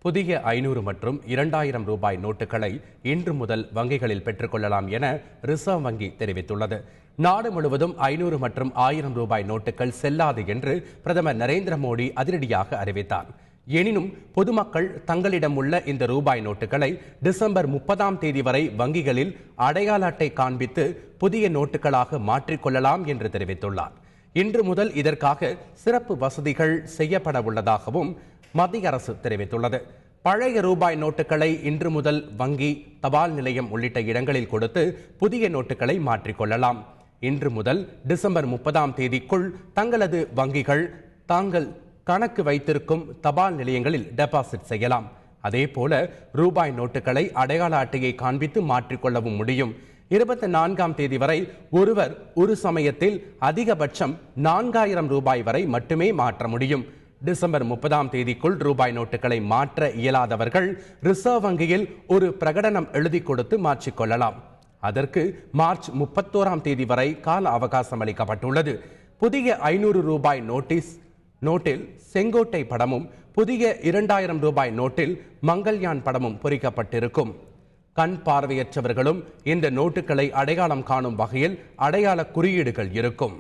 புதிய 500 மற்றும் 2000 ரூபாய் நோட்டுகளை இன்று முதல் வங்கிகளில் பெற்றுக்கொள்ளலாம் என ரிசர்வ் வங்கி தெரிவித்துள்ளது. நாடு முழுவதும் 500 மற்றும் 1000 ரூபாய் நோட்டுகள் செல்லாது என்று பிரதமர் நரேந்திர மோடி அதிரடியாக அறிவித்தார். எனினும் பொதுமக்கள் தங்களிடம் உள்ள இந்த ரூபாய் நோட்டுகளை டிசம்பர் 30ஆம் தேதி வரை வங்கிகளில் அடையாள அட்டை காண்பித்து புதிய நோட்டுகளாக மாற்றிக்கொள்ளலாம் என்று தெரிவித்துள்ளார். இன்று முதல் இதற்காக சிறப்பு வசதிகள் செய்யப்பட உள்ளதாகவும் மத்திய அரசு தெரிவித்துள்ளது. பழைய ரூபாய் நோட்டுகளை இன்று முதல் வங்கி, தபால் நிலையம் உள்ளிட்ட இடங்களில் கொடுத்து புதிய நோட்டுகளை மாற்றிக்கொள்ளலாம். இன்று முதல் டிசம்பர் 30ஆம் தேதிக்குள் தங்களது வங்கிகள் தாங்கள் கணக்கு வைத்திருக்கும் தபால் நிலையங்களில் டெபாசிட் செய்யலாம். அதேபோல ரூபாய் நோட்டுகளை அடையாள அட்டையை காண்பித்து மாற்றிக்கொள்ளவும் முடியும். 24ஆம் தேதி வரை ஒருவர் ஒரு சமயத்தில் அதிகபட்சம் 4000 ரூபாய் வரை மட்டுமே மாற்ற முடியும். டிசம்பர் 30ஆம் தேதிக்குள் ரூபாய் நோட்டுகளை மாற்ற இயலாதவர்கள் ரிசர்வ் வங்கியில் ஒரு பிரகடனம் எழுதி கொடுத்து மாற்றிக்கொள்ளலாம். அதற்கு மார்ச் 31ஆம் தேதி வரை கால அவகாசம் அளிக்கப்பட்டுள்ளது. புதிய 500 ரூபாய் நோட்டில் செங்கோட்டை படமும், புதிய 2000 ரூபாய் நோட்டில் மங்கள்யான் படமும் பொறிக்கப்பட்டிருக்கும். கண் பார்வையற்றவர்களும் இந்த நோட்டுகளை அடையாளம் காணும் வகையில் அடையாள குறியீடுகள் இருக்கும்.